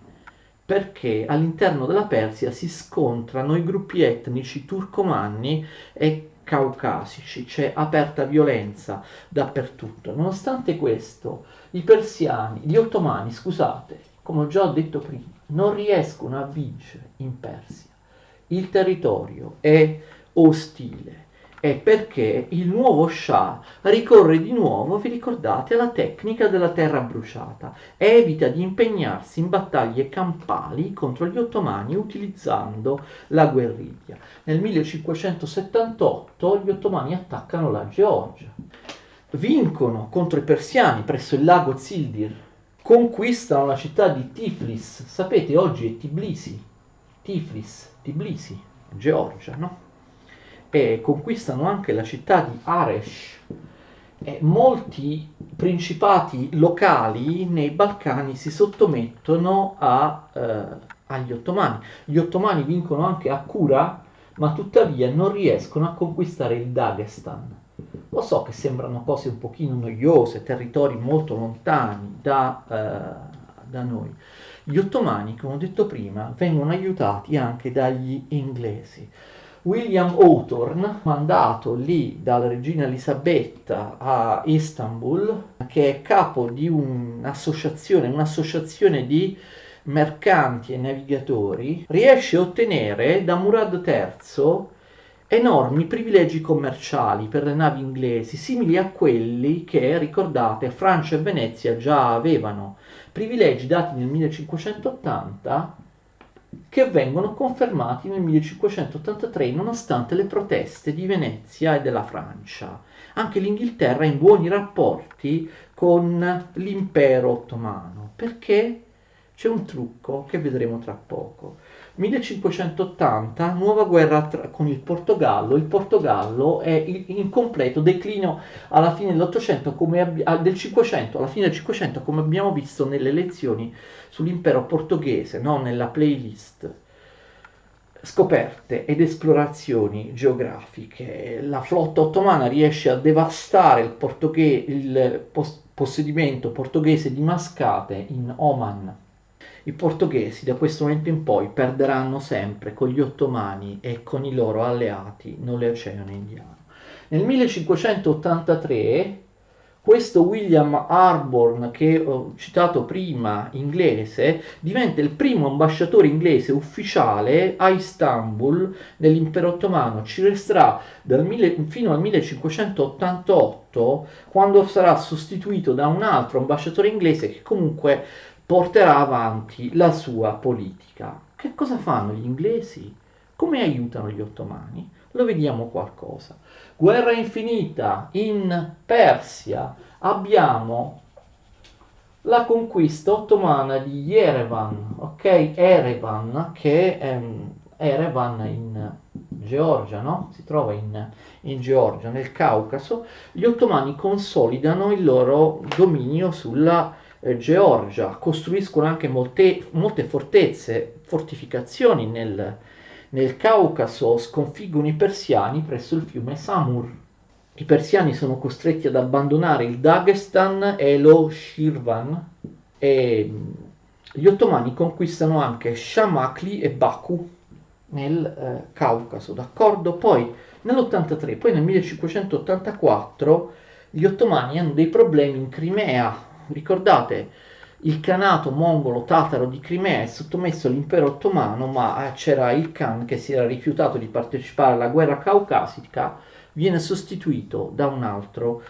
perché all'interno della Persia si scontrano i gruppi etnici turcomanni e caucasici, c'è aperta violenza dappertutto. Nonostante questo, gli ottomani, scusate, come ho già detto prima, non riescono a vincere in Persia. Il territorio è ostile e perché il nuovo Shah ricorre di nuovo, vi ricordate, alla tecnica della terra bruciata, evita di impegnarsi in battaglie campali contro gli ottomani utilizzando la guerriglia. Nel 1578 gli ottomani attaccano la Georgia, vincono contro i persiani presso il lago Zildir, conquistano la città di Tiflis, sapete oggi è Tbilisi, Tbilisi, Georgia, no? E conquistano anche la città di Aresh. E molti principati locali nei Balcani si sottomettono agli ottomani. Gli ottomani vincono anche a Kura, ma tuttavia non riescono a conquistare il Dagestan. Lo so che sembrano cose un pochino noiose, territori molto lontani da noi. Gli ottomani, come ho detto prima, vengono aiutati anche dagli inglesi. William Hawthorne, mandato lì dalla regina Elisabetta a Istanbul, che è capo di un'associazione di mercanti e navigatori, riesce a ottenere da Murad III enormi privilegi commerciali per le navi inglesi, simili a quelli che, ricordate, Francia e Venezia già avevano, privilegi dati nel 1580 che vengono confermati nel 1583 nonostante le proteste di Venezia e della Francia. Anche l'Inghilterra è in buoni rapporti con l'impero ottomano, perché c'è un trucco che vedremo tra poco. 1580, nuova guerra con il Portogallo è in completo declino alla fine dell'Ottocento, del 500, alla fine del 500, come abbiamo visto nelle lezioni sull'impero portoghese, no? Nella playlist scoperte ed esplorazioni geografiche. La flotta ottomana riesce a devastare il possedimento portoghese di Mascate in Oman. I portoghesi da questo momento in poi perderanno sempre con gli ottomani e con i loro alleati nell'Oceano Indiano. Nel 1583 questo William Harborne, che ho citato prima, inglese, diventa il primo ambasciatore inglese ufficiale a Istanbul nell'impero ottomano. Ci resterà fino al 1588, quando sarà sostituito da un altro ambasciatore inglese che comunque porterà avanti la sua politica. Che cosa fanno gli inglesi? Come aiutano gli ottomani? Lo vediamo qualcosa. Guerra infinita in Persia. Abbiamo la conquista ottomana di Yerevan, ok? Erevan, che è Erevan in Georgia, no? Si trova in Georgia, nel Caucaso. Gli ottomani consolidano il loro dominio sulla Georgia, costruiscono anche molte fortezze, fortificazioni nel Caucaso, sconfiggono i persiani presso il fiume Samur. I persiani sono costretti ad abbandonare il Dagestan e lo Shirvan e gli ottomani conquistano anche Shamakli e Baku nel Caucaso, d'accordo? Poi nell'83, poi nel 1584 gli ottomani hanno dei problemi in Crimea. Ricordate, il Khanato mongolo-tataro di Crimea è sottomesso all'impero ottomano, ma c'era il Khan che si era rifiutato di partecipare alla guerra caucasica, viene sostituito da un altro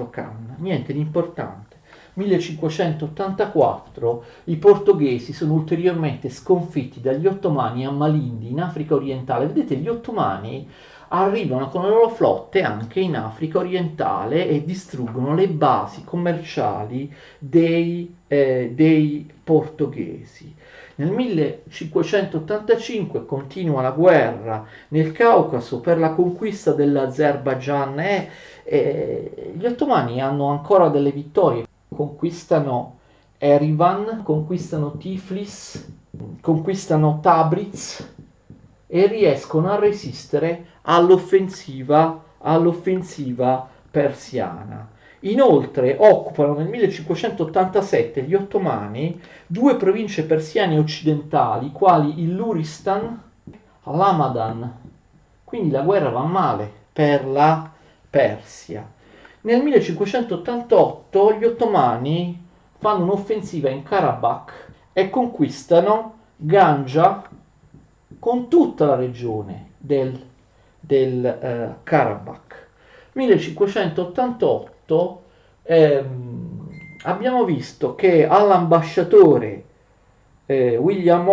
Khan. Niente di importante. 1584 i portoghesi sono ulteriormente sconfitti dagli ottomani a Malindi in Africa orientale. Vedete, gli ottomani arrivano con le loro flotte anche in Africa orientale e distruggono le basi commerciali dei portoghesi. Nel 1585 continua la guerra nel Caucaso per la conquista dell'Azerbaigian e gli ottomani hanno ancora delle vittorie, conquistano Erivan, conquistano Tiflis, conquistano Tabriz e riescono a resistere all'offensiva persiana. Inoltre occupano nel 1587 gli ottomani due province persiane occidentali, quali il Luristan e l'Hamadan. Quindi la guerra va male per la Persia. Nel 1588 gli ottomani fanno un'offensiva in Karabakh e conquistano Ganja con tutta la regione del Karabakh. 1588 abbiamo visto che all'ambasciatore William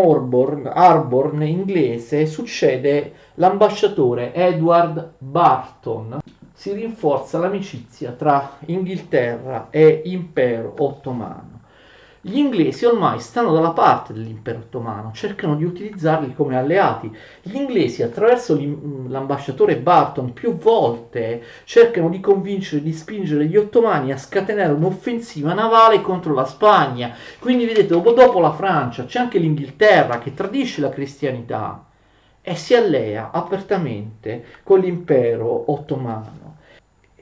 Harborne inglese succede l'ambasciatore Edward Barton. Si rinforza l'amicizia tra Inghilterra e Impero Ottomano. Gli inglesi ormai stanno dalla parte dell'impero ottomano, cercano di utilizzarli come alleati. Gli inglesi, attraverso l'ambasciatore Barton, più volte cercano di convincere, di spingere gli ottomani a scatenare un'offensiva navale contro la Spagna. Quindi vedete, dopo la Francia c'è anche l'Inghilterra che tradisce la cristianità e si allea apertamente con l'impero ottomano.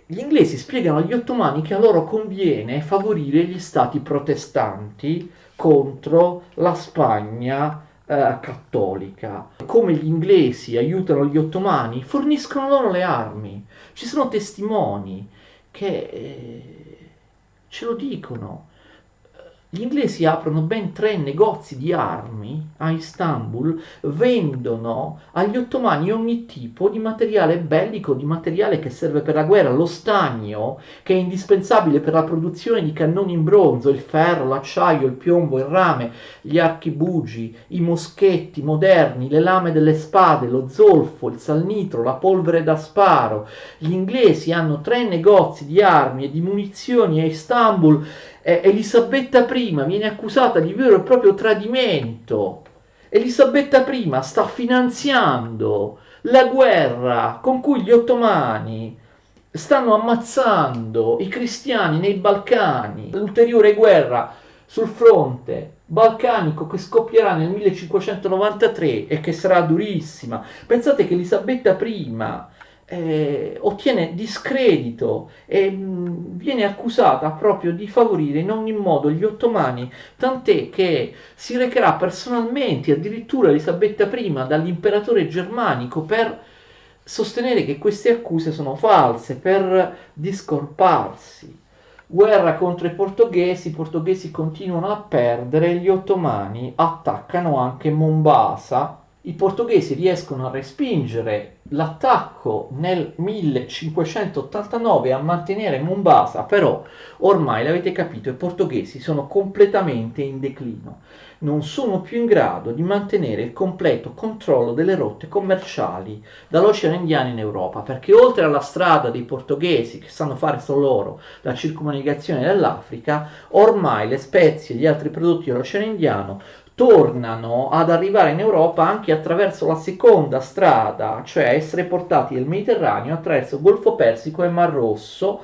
Gli inglesi spiegano agli ottomani che a loro conviene favorire gli stati protestanti contro la Spagna cattolica. Come gli inglesi aiutano gli ottomani, forniscono loro le armi. Ci sono testimoni che ce lo dicono. Gli inglesi aprono ben 3 negozi di armi a Istanbul, vendono agli ottomani ogni tipo di materiale bellico, di materiale che serve per la guerra, lo stagno, che è indispensabile per la produzione di cannoni in bronzo, il ferro, l'acciaio, il piombo, il rame, gli archibugi, i moschetti moderni, le lame delle spade, lo zolfo, il salnitro, la polvere da sparo. Gli inglesi hanno 3 negozi di armi e di munizioni a Istanbul. Elisabetta I viene accusata di vero e proprio tradimento. Elisabetta I sta finanziando la guerra con cui gli ottomani stanno ammazzando i cristiani nei Balcani. L'ulteriore guerra sul fronte balcanico che scoppierà nel 1593 e che sarà durissima. Pensate che Elisabetta I ottiene discredito e viene accusata proprio di favorire in ogni modo gli ottomani, tant'è che si recherà personalmente addirittura Elisabetta I dall'imperatore germanico per sostenere che queste accuse sono false, per discolparsi. Guerra contro i portoghesi continuano a perdere, gli ottomani attaccano anche Mombasa I portoghesi riescono a respingere l'attacco nel 1589 e a mantenere Mombasa, però ormai l'avete capito, i portoghesi sono completamente in declino, non sono più in grado di mantenere il completo controllo delle rotte commerciali dall'Oceano Indiano in Europa, perché oltre alla strada dei portoghesi che sanno fare solo loro, la circumnavigazione dell'Africa, ormai le spezie e gli altri prodotti dell'Oceano Indiano tornano ad arrivare in Europa anche attraverso la seconda strada, cioè essere portati nel Mediterraneo attraverso il Golfo Persico e Mar Rosso,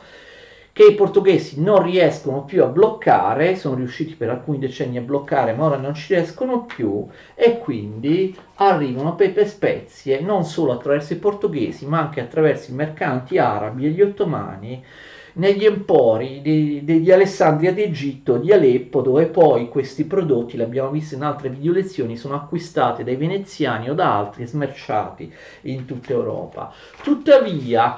che i portoghesi non riescono più a bloccare, sono riusciti per alcuni decenni a bloccare, ma ora non ci riescono più, e quindi arrivano pepe e spezie non solo attraverso i portoghesi, ma anche attraverso i mercanti arabi e gli ottomani negli empori di Alessandria d'Egitto, di Aleppo, dove poi questi prodotti, l'abbiamo visto in altre video lezioni, sono acquistati dai veneziani o da altri e smerciati in tutta Europa. Tuttavia,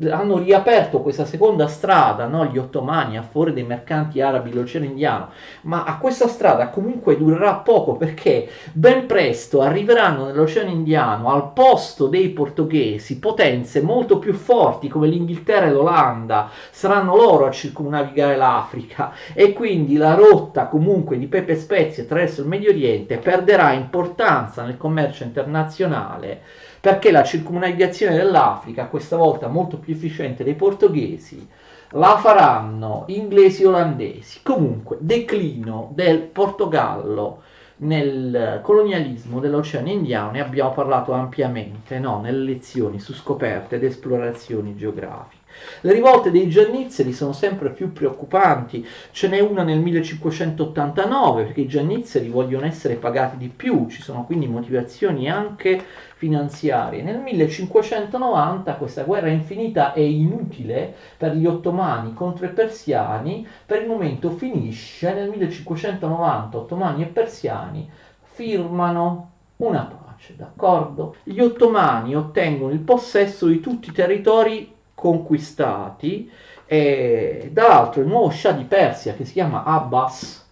hanno riaperto questa seconda strada, no, gli ottomani a favore dei mercanti arabi dell'Oceano Indiano, ma a questa strada comunque durerà poco, perché ben presto arriveranno nell'Oceano Indiano al posto dei portoghesi potenze molto più forti come l'Inghilterra e l'Olanda. Saranno loro a circumnavigare l'Africa, e quindi la rotta comunque di pepe e spezie attraverso il Medio Oriente perderà importanza nel commercio internazionale, perché la circumnavigazione dell'Africa, questa volta molto più efficiente dei portoghesi, la faranno inglesi e olandesi. Comunque, declino del Portogallo nel colonialismo dell'Oceano Indiano, ne abbiamo parlato ampiamente, no, nelle lezioni su scoperte ed esplorazioni geografiche. Le rivolte dei giannizzeri sono sempre più preoccupanti, ce n'è una nel 1589 perché i giannizzeri vogliono essere pagati di più, ci sono quindi motivazioni anche finanziarie. Nel 1590 questa guerra infinita e inutile per gli ottomani contro i persiani per il momento finisce. Nel 1590 ottomani e persiani firmano una pace, d'accordo? Gli ottomani ottengono il possesso di tutti i territori conquistati, e dall'altro il nuovo Shah di Persia, che si chiama Abbas,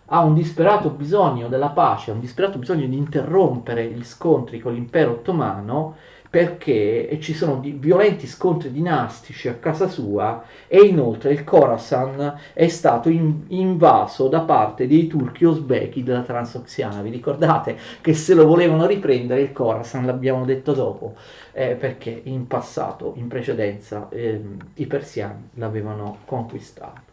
ha un disperato bisogno della pace, ha un disperato bisogno di interrompere gli scontri con l'impero ottomano, perché ci sono violenti scontri dinastici a casa sua, e inoltre il Khorasan è stato invaso da parte dei turchi uzbeki della Transoxiana. Vi ricordate che se lo volevano riprendere il Khorasan, l'abbiamo detto dopo, perché in passato, in precedenza, i persiani l'avevano conquistato.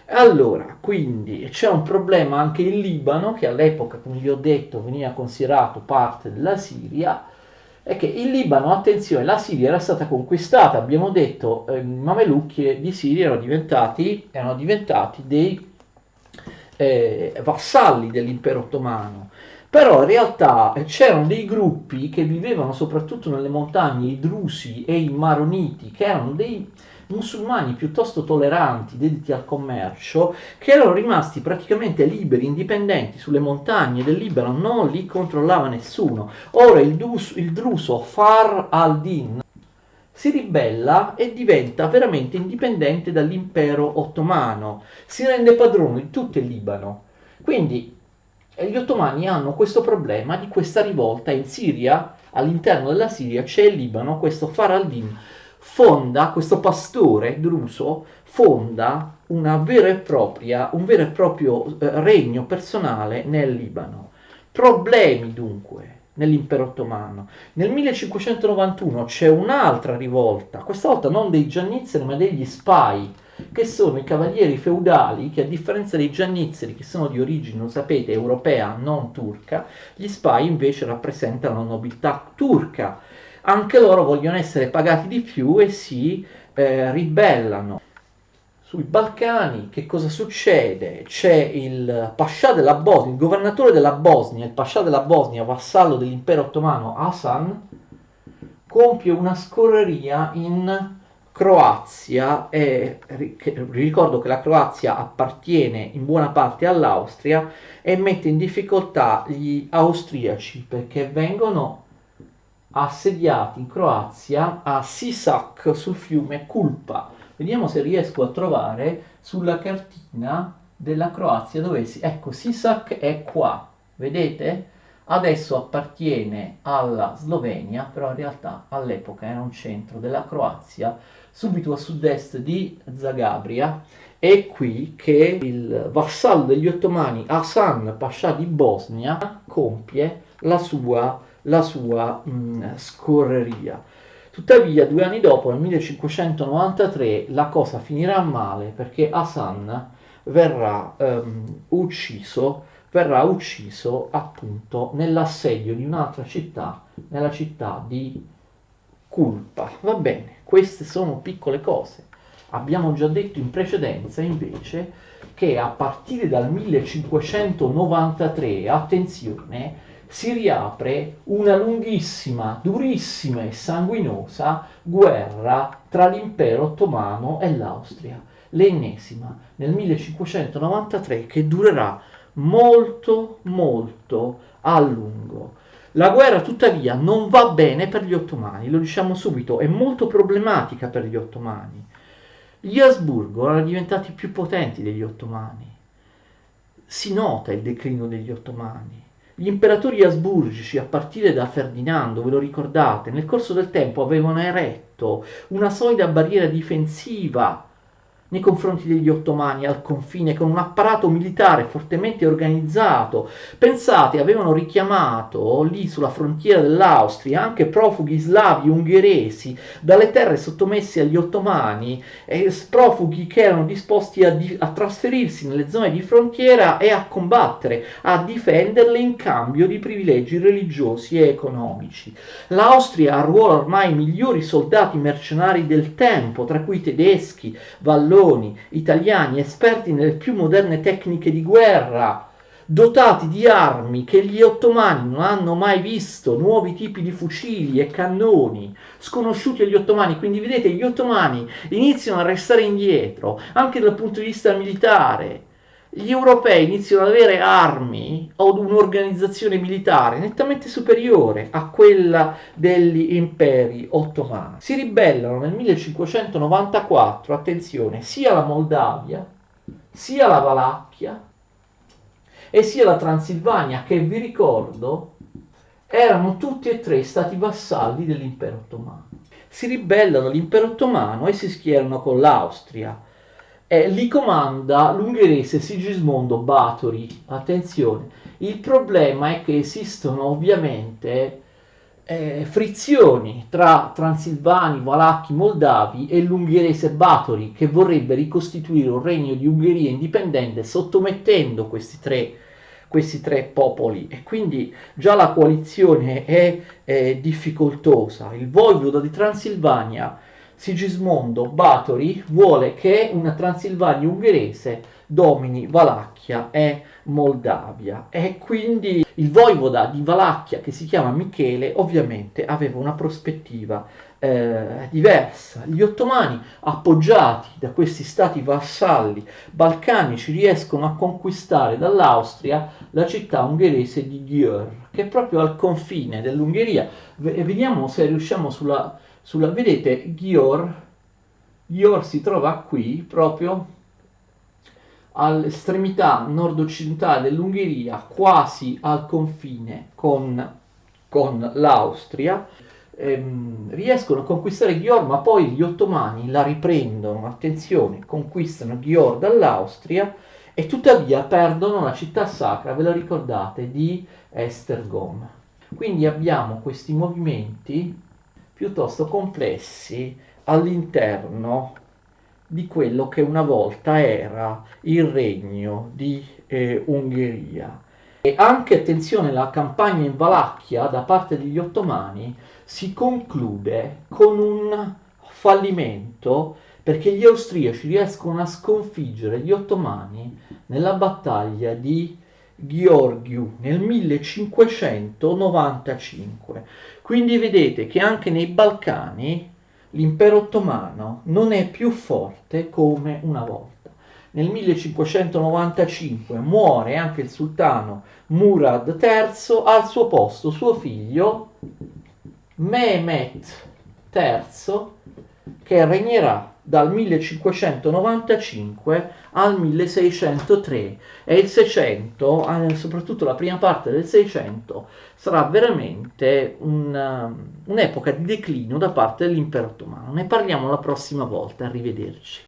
Allora, quindi c'è un problema anche in Libano, che all'epoca, come vi ho detto, veniva considerato parte della Siria, è che il Libano, attenzione, la Siria era stata conquistata, abbiamo detto, i Mamelucchi di Siria erano diventati dei vassalli dell'impero ottomano. Però in realtà c'erano dei gruppi che vivevano soprattutto nelle montagne, i drusi e i maroniti, che erano dei musulmani piuttosto tolleranti, dediti al commercio, che erano rimasti praticamente liberi, indipendenti sulle montagne del Libano, non li controllava nessuno. Ora il druso Far al-Din si ribella e diventa veramente indipendente dall'impero ottomano, si rende padrone di tutto il Libano. Quindi gli ottomani hanno questo problema di questa rivolta in Siria. All'interno della Siria c'è il Libano, questo Far al-Din fonda, questo pastore druso fonda un vero e proprio regno personale nel Libano. Problemi dunque nell'impero ottomano. Nel 1591 c'è un'altra rivolta, questa volta non dei giannizzeri ma degli spai, che sono i cavalieri feudali che, a differenza dei giannizzeri, che sono di origine, lo sapete, europea, non turca, gli spai invece rappresentano la nobiltà turca. Anche loro vogliono essere pagati di più e si ribellano. Sui Balcani che cosa succede? C'è il Pascià della Bosnia, il governatore della Bosnia, il Pascià della Bosnia, vassallo dell'impero ottomano Hasan, compie una scorreria in Croazia, e ricordo che la Croazia appartiene in buona parte all'Austria, e mette in difficoltà gli austriaci perché vengono assediati in Croazia a Sisak sul fiume Kulpa. Vediamo se riesco a trovare sulla cartina della Croazia dove ecco, Sisak è qua, vedete? adesso appartiene alla Slovenia, però in realtà all'epoca era un centro della Croazia, subito a sud-est di Zagabria. È qui che il vassallo degli ottomani Hasan Pascià di Bosnia compie la sua scorreria. Tuttavia, 2 anni dopo, nel 1593, la cosa finirà male perché Hasan verrà ucciso appunto nell'assedio di un'altra città, nella città di Culpa. Va bene, queste sono piccole cose. Abbiamo già detto in precedenza invece che a partire dal 1593, attenzione, si riapre una lunghissima, durissima e sanguinosa guerra tra l'impero ottomano e l'Austria, l'ennesima nel 1593, che durerà molto molto a lungo. La guerra tuttavia non va bene per gli ottomani, lo diciamo subito, è molto problematica per gli ottomani. Gli Asburgo erano diventati più potenti degli ottomani. Si nota il declino degli ottomani. Gli imperatori asburgici, a partire da Ferdinando, ve lo ricordate, nel corso del tempo avevano eretto una solida barriera difensiva nei confronti degli ottomani al confine, con un apparato militare fortemente organizzato. Pensate, avevano richiamato lì sulla frontiera dell'Austria anche profughi slavi ungheresi dalle terre sottomesse agli ottomani, profughi che erano disposti a trasferirsi nelle zone di frontiera e a combattere, a difenderle in cambio di privilegi religiosi e economici. L'Austria arruola ormai i migliori soldati mercenari del tempo, tra cui tedeschi, valloni, italiani, esperti nelle più moderne tecniche di guerra, dotati di armi che gli ottomani non hanno mai visto, nuovi tipi di fucili e cannoni, sconosciuti agli ottomani. Quindi vedete, gli ottomani iniziano a restare indietro, anche dal punto di vista militare. Gli europei iniziano ad avere armi o un'organizzazione militare nettamente superiore a quella degli imperi ottomani. Si ribellano nel 1594, attenzione, sia la Moldavia, sia la Valacchia e sia la Transilvania, che vi ricordo erano tutti e tre stati vassalli dell'impero ottomano. Si ribellano all'impero ottomano e si schierano con l'Austria. Li comanda l'ungherese Sigismondo Báthory. Attenzione, il problema è che esistono ovviamente frizioni tra transilvani, valacchi, moldavi e l'ungherese Báthory, che vorrebbe ricostituire un regno di Ungheria indipendente sottomettendo questi tre popoli, e quindi già la coalizione è difficoltosa. Il voivoda di Transilvania Sigismondo Báthory vuole che una Transilvania ungherese domini Valacchia e Moldavia, e quindi il voivoda di Valacchia, che si chiama Michele, ovviamente aveva una prospettiva diversa. Gli ottomani, appoggiati da questi stati vassalli balcanici, riescono a conquistare dall'Austria la città ungherese di Győr, che è proprio al confine dell'Ungheria. Vediamo se riusciamo vedete, Győr si trova qui, proprio all'estremità nord-occidentale dell'Ungheria, quasi al confine con l'Austria. Riescono a conquistare Győr, ma poi gli ottomani la riprendono, attenzione, conquistano Győr dall'Austria e tuttavia perdono la città sacra, ve la ricordate, di Esztergom. Quindi abbiamo questi movimenti piuttosto complessi all'interno di quello che una volta era il regno di Ungheria. E anche, attenzione, la campagna in Valacchia da parte degli ottomani si conclude con un fallimento, perché gli austriaci riescono a sconfiggere gli ottomani nella battaglia di Gheorghiu nel 1595. Quindi vedete che anche nei Balcani l'impero ottomano non è più forte come una volta. Nel 1595 muore anche il sultano Murad III, al suo posto suo figlio Mehmet III, che regnerà dal 1595 al 1603, e il 600, soprattutto la prima parte del 600, sarà veramente un'epoca di declino da parte dell'impero ottomano. Ne parliamo la prossima volta, arrivederci.